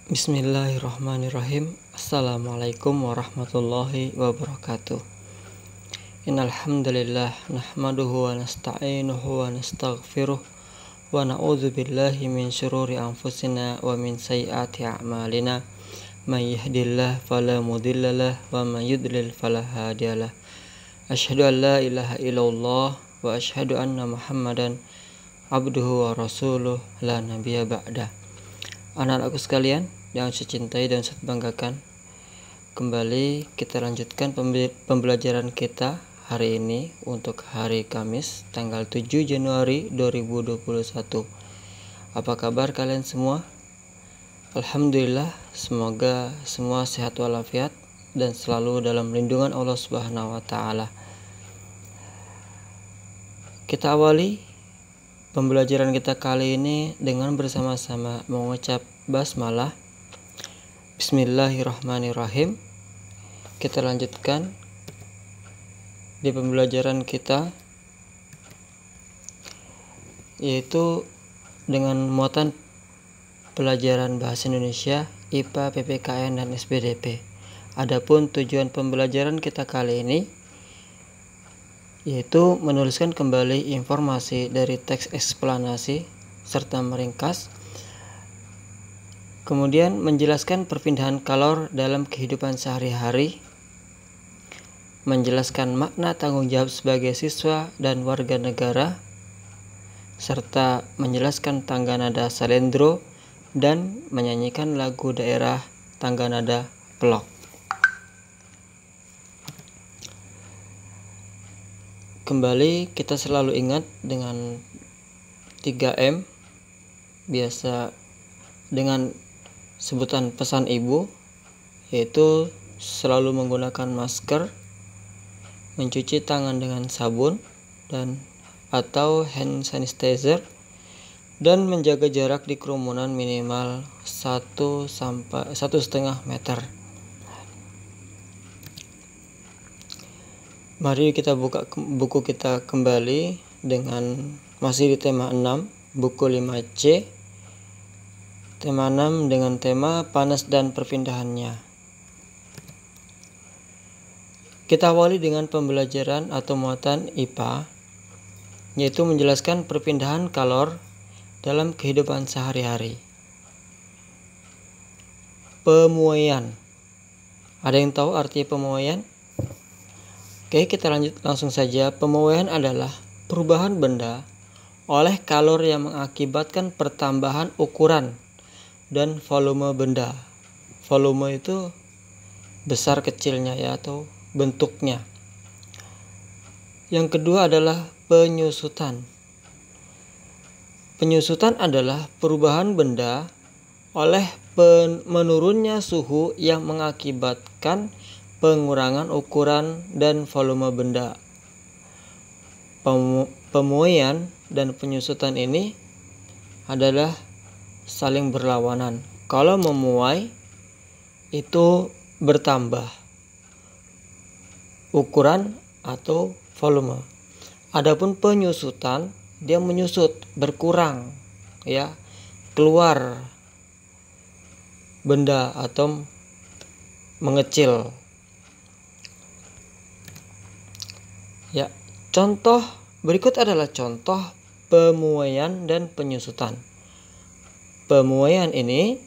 Bismillahirrahmanirrahim. Assalamualaikum warahmatullahi wabarakatuh. Innal hamdalillah nahmaduhu wa nasta'inuhu wa nastaghfiruh wa na'udzu billahi min syururi anfusina wa min sayyiati a'malina. May yahdihillahu fala mudhillalah wa may yudlil fala hadiyalah. Asyhadu an la ilaha illallah wa asyhadu anna Muhammadan abduhu wa rasuluh la nabiyya ba'da. Anak-anakku sekalian yang saya cintai dan saya banggakan, kembali kita lanjutkan pembelajaran kita hari ini untuk hari Kamis tanggal 7 Januari 2021. Apa kabar kalian semua? Alhamdulillah, semoga semua sehat walafiat dan selalu dalam lindungan Allah Subhanahu wa taala. Kita awali pembelajaran kita kali ini dengan bersama-sama mengucap basmalah. Bismillahirrahmanirrahim. Kita lanjutkan di pembelajaran kita, yaitu dengan muatan pelajaran bahasa Indonesia, IPA, PPKN, dan SPDP. Adapun tujuan pembelajaran kita kali ini yaitu menuliskan kembali informasi dari teks eksplanasi serta meringkas, kemudian menjelaskan perpindahan kalor dalam kehidupan sehari-hari, menjelaskan makna tanggung jawab sebagai siswa dan warga negara, serta menjelaskan tangga nada salendro dan menyanyikan lagu daerah tangga nada pelok. Kembali kita selalu ingat dengan 3M, biasa dengan sebutan pesan ibu, yaitu selalu menggunakan masker, mencuci tangan dengan sabun dan atau hand sanitizer, dan menjaga jarak di kerumunan minimal 1-1,5 meter. Mari kita buka buku kita kembali dengan masih di tema 6, buku 5C. Tema 6 dengan tema panas dan perpindahannya. Kita awali dengan pembelajaran atau muatan IPA, yaitu menjelaskan perpindahan kalor dalam kehidupan sehari-hari. Pemuaian. Ada yang tahu arti pemuaian? Oke, kita lanjut langsung saja. Pemuaian adalah perubahan benda oleh kalor yang mengakibatkan pertambahan ukuran dan volume benda. Volume itu besar kecilnya ya, atau bentuknya. Yang kedua adalah penyusutan. Penyusutan adalah perubahan benda oleh menurunnya suhu yang mengakibatkan pengurangan ukuran dan volume benda. Pemuaian dan penyusutan ini adalah saling berlawanan. Kalau memuai itu bertambah ukuran atau volume. Adapun penyusutan, dia menyusut, berkurang ya, keluar benda atau mengecil. Ya, contoh berikut adalah contoh pemuaian dan penyusutan. Pemuaian ini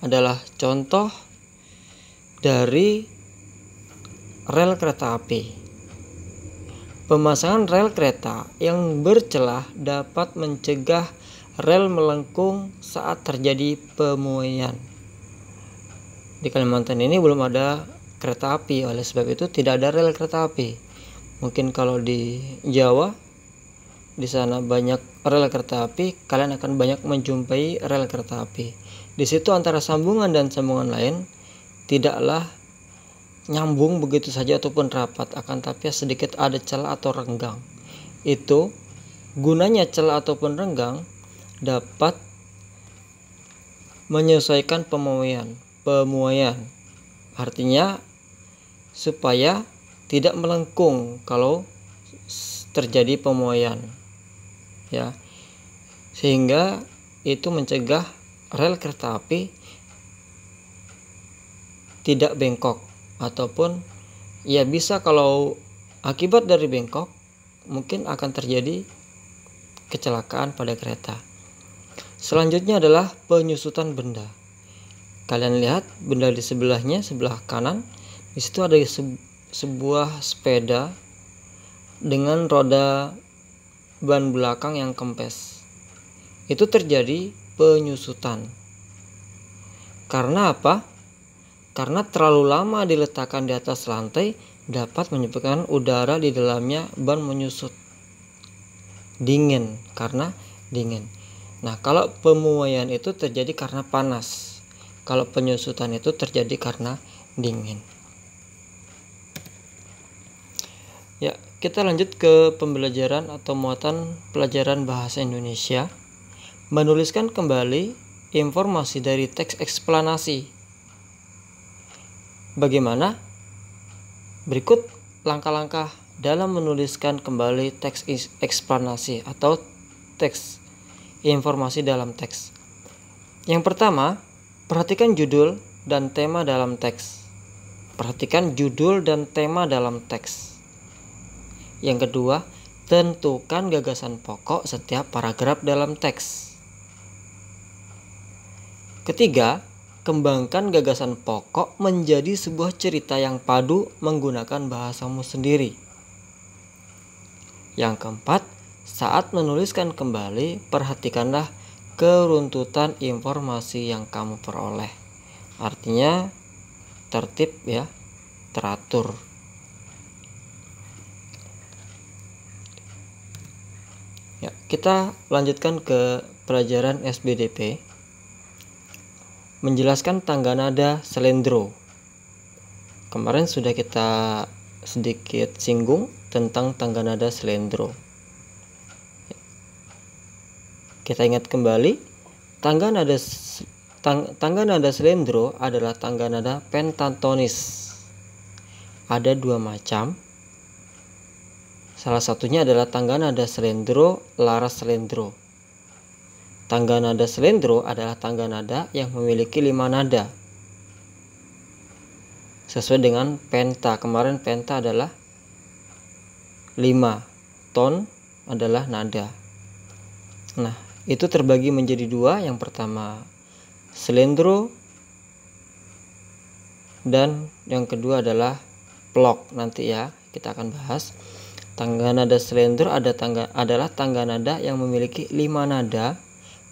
adalah contoh dari rel kereta api. Pemasangan rel kereta yang bercelah dapat mencegah rel melengkung saat terjadi pemuaian. Di Kalimantan ini belum ada kereta api, oleh sebab itu tidak ada rel kereta api. Mungkin kalau di Jawa, di sana banyak rel kereta api, kalian akan banyak menjumpai rel kereta api. Di situ antara sambungan dan sambungan lain tidaklah nyambung begitu saja ataupun rapat, akan tapi sedikit ada celah atau renggang. Itu gunanya celah ataupun renggang dapat menyesuaikan pemuaian. Artinya supaya tidak melengkung kalau terjadi pemuaian ya, sehingga itu mencegah rel kereta api tidak bengkok, ataupun ya bisa kalau akibat dari bengkok mungkin akan terjadi kecelakaan pada kereta. Selanjutnya adalah penyusutan benda. Kalian lihat benda di sebelahnya, sebelah kanan, di situ ada sebuah sepeda dengan roda ban belakang yang kempes. Itu terjadi penyusutan. Karena apa? Karena terlalu lama diletakkan di atas lantai dapat menyebabkan udara di dalamnya ban menyusut. Dingin, karena dingin. Nah, kalau pemuaian itu terjadi karena panas. Kalau penyusutan itu terjadi karena dingin. Ya, kita lanjut ke pembelajaran atau muatan pelajaran bahasa Indonesia. Menuliskan kembali informasi dari teks eksplanasi. Bagaimana? Berikut langkah-langkah dalam menuliskan kembali teks eksplanasi atau teks informasi dalam teks. Yang pertama, perhatikan judul dan tema dalam teks. Perhatikan judul dan tema dalam teks. Yang kedua, tentukan gagasan pokok setiap paragraf dalam teks. Ketiga, kembangkan gagasan pokok menjadi sebuah cerita yang padu menggunakan bahasamu sendiri. Yang keempat, saat menuliskan kembali, perhatikanlah keruntutan informasi yang kamu peroleh. Artinya tertib ya, teratur. Ya, kita lanjutkan ke pelajaran SBDP. Menjelaskan tangga nada slendro. Kemarin sudah kita sedikit singgung tentang tangga nada slendro. Kita ingat kembali, tangga nada slendro adalah tangga nada pentatonis. Ada dua macam. Salah satunya adalah tangga nada slendro laras slendro. Tangga nada slendro adalah tangga nada yang memiliki 5 nada. Sesuai dengan penta. Kemarin penta adalah 5, ton adalah nada. Nah, itu terbagi menjadi 2. Yang pertama slendro dan yang kedua adalah plok. Nanti ya kita akan bahas. Tangga nada slendro adalah tangga nada yang memiliki 5 nada.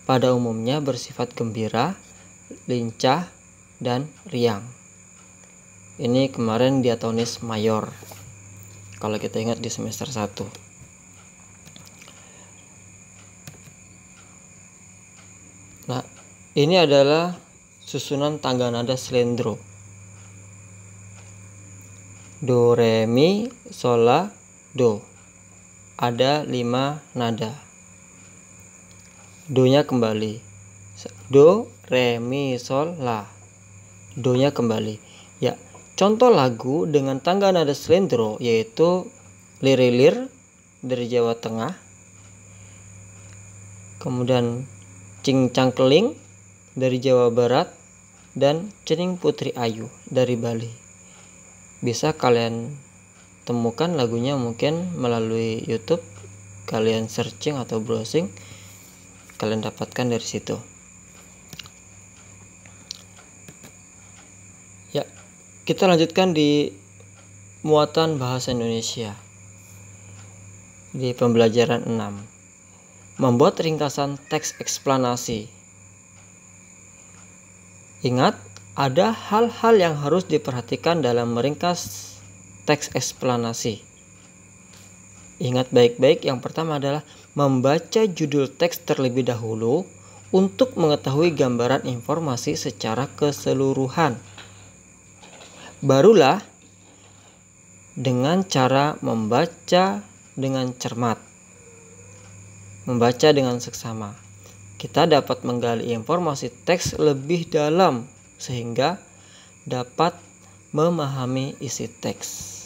Pada umumnya bersifat gembira, lincah, dan riang. Ini kemarin diatonis mayor, kalau kita ingat di semester 1. Nah, ini adalah susunan tangga nada slendro. Do, re, mi, sol, la, do. Ada 5 nada. Do-nya kembali. Do, re, mi, sol, la. Do-nya kembali. Ya, contoh lagu dengan tangga nada slendro yaitu Lirilir dari Jawa Tengah. Kemudian Cing Cangkeling dari Jawa Barat dan Cening Putri Ayu dari Bali. Bisa kalian temukan lagunya mungkin melalui YouTube. Kalian searching atau browsing, kalian dapatkan dari situ. Ya, kita lanjutkan di muatan bahasa Indonesia. Di pembelajaran 6. Membuat ringkasan teks eksplanasi. Ingat, ada hal-hal yang harus diperhatikan dalam meringkas teks eksplanasi. Ingat baik-baik, yang pertama adalah membaca judul teks terlebih dahulu untuk mengetahui gambaran informasi secara keseluruhan. Barulah dengan cara membaca dengan cermat, membaca dengan seksama, kita dapat menggali informasi teks lebih dalam sehingga dapat memahami isi teks.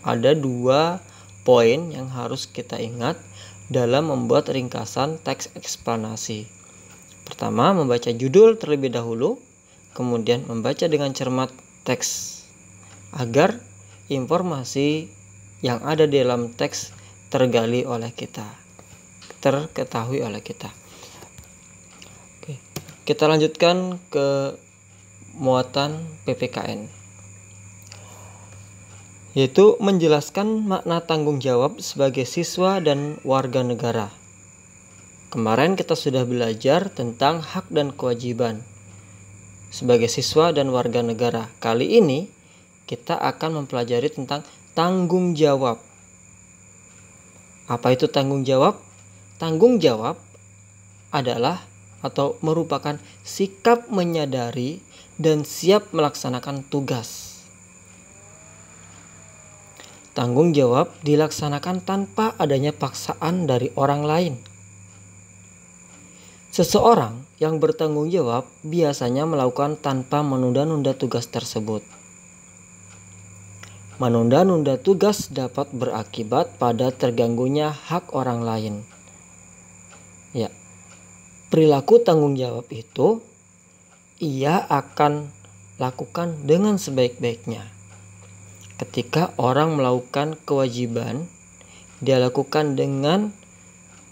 Ada 2 poin yang harus kita ingat dalam membuat ringkasan teks eksplanasi. Pertama, membaca judul terlebih dahulu, kemudian membaca dengan cermat teks agar informasi yang ada di dalam teks terketahui oleh kita. Oke, kita lanjutkan ke muatan PPKN, yaitu menjelaskan makna tanggung jawab sebagai siswa dan warga negara. Kemarin kita sudah belajar tentang hak dan kewajiban sebagai siswa dan warga negara. Kali ini kita akan mempelajari tentang tanggung jawab. Apa itu tanggung jawab? Tanggung jawab adalah atau merupakan sikap menyadari dan siap melaksanakan tugas. Tanggung jawab dilaksanakan tanpa adanya paksaan dari orang lain. Seseorang yang bertanggung jawab biasanya melakukan tanpa menunda-nunda tugas tersebut. Menunda-nunda tugas dapat berakibat pada terganggunya hak orang lain. Ya, perilaku tanggung jawab itu ia akan lakukan dengan sebaik-baiknya. Ketika orang melakukan kewajiban, dia lakukan dengan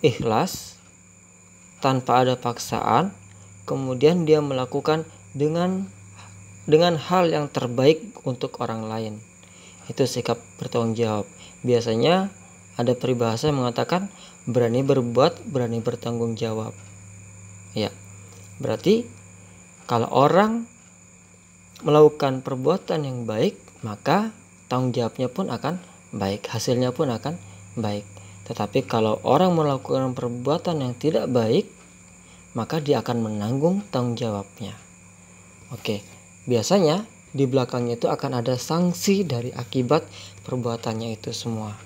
ikhlas, tanpa ada paksaan, kemudian dia melakukan dengan hal yang terbaik untuk orang lain. Itu sikap bertanggung jawab. Biasanya ada peribahasa yang mengatakan berani berbuat, berani bertanggung jawab. Ya, berarti kalau orang melakukan perbuatan yang baik, maka tanggung jawabnya pun akan baik, hasilnya pun akan baik. Tetapi kalau orang melakukan perbuatan yang tidak baik, maka dia akan menanggung tanggung jawabnya. Oke, biasanya di belakangnya itu akan ada sanksi dari akibat perbuatannya itu semua.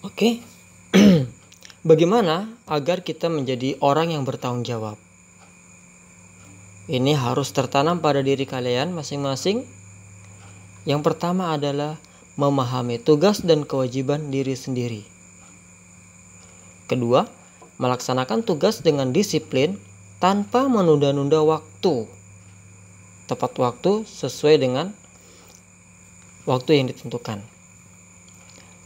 Oke, bagaimana agar kita menjadi orang yang bertanggung jawab? Ini harus tertanam pada diri kalian masing-masing. Yang pertama adalah memahami tugas dan kewajiban diri sendiri. Kedua, melaksanakan tugas dengan disiplin tanpa menunda-nunda waktu. Tepat waktu sesuai dengan waktu yang ditentukan.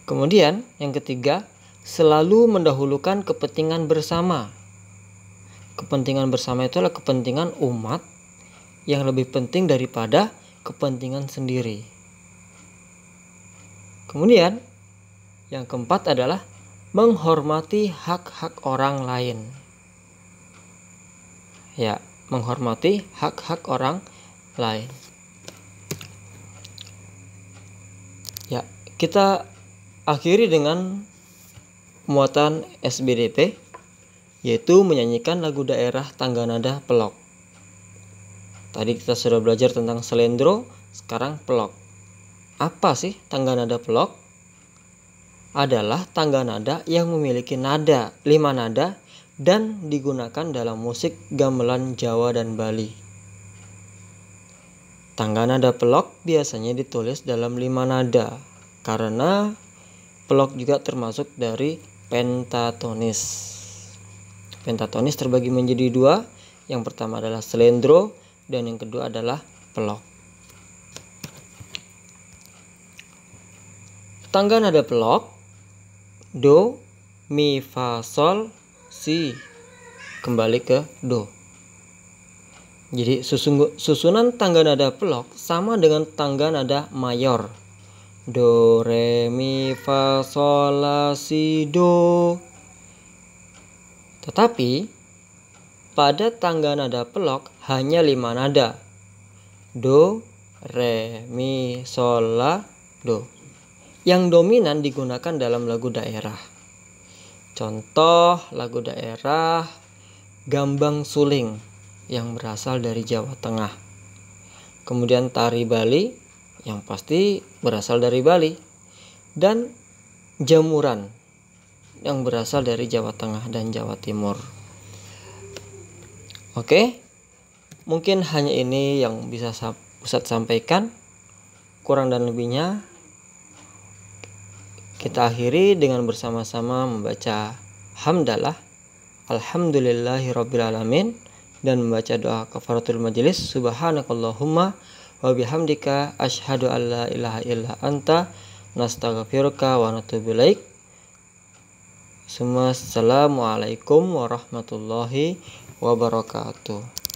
Kemudian, yang ketiga, selalu mendahulukan kepentingan bersama. Kepentingan bersama itu adalah kepentingan umat yang lebih penting daripada kepentingan sendiri. Kemudian, yang keempat adalah menghormati hak-hak orang lain. Ya, menghormati hak-hak orang lain. Ya, kita akhiri dengan muatan SBDP, yaitu menyanyikan lagu daerah tangga nada pelok. Tadi kita sudah belajar tentang selendro, sekarang pelok. Apa sih tangga nada pelok? Adalah tangga nada yang memiliki nada 5 nada dan digunakan dalam musik gamelan Jawa dan Bali. Tangga nada pelok biasanya ditulis dalam 5 nada karena pelok juga termasuk dari pentatonis. Pentatonis terbagi menjadi 2. Yang pertama adalah selendro dan yang kedua adalah pelok. Tangga nada pelok, do, mi, fa, sol, si, kembali ke do. Jadi susunan tangga nada pelok sama dengan tangga nada mayor. Do, re, mi, fa, sol, la, si, do. Tetapi pada tangga nada pelok hanya 5 nada. Do, re, mi, sol, la, do. Yang dominan digunakan dalam lagu daerah. Contoh lagu daerah Gambang Suling yang berasal dari Jawa Tengah. Kemudian tari Bali yang pasti berasal dari Bali. Dan jamuran yang berasal dari Jawa Tengah dan Jawa Timur. Oke, mungkin hanya ini yang bisa Ustadz sampaikan. Kurang dan lebihnya kita akhiri dengan bersama-sama membaca hamdalah. Alhamdulillahirabbil alamin. dan membaca doa kafaratul majelis. Subhanakallahumma wa bihamdika asyhadu an la ilaha illa anta nastaghfiruka wa natubu ilaik. Assalamualaikum warahmatullahi wabarakatuh.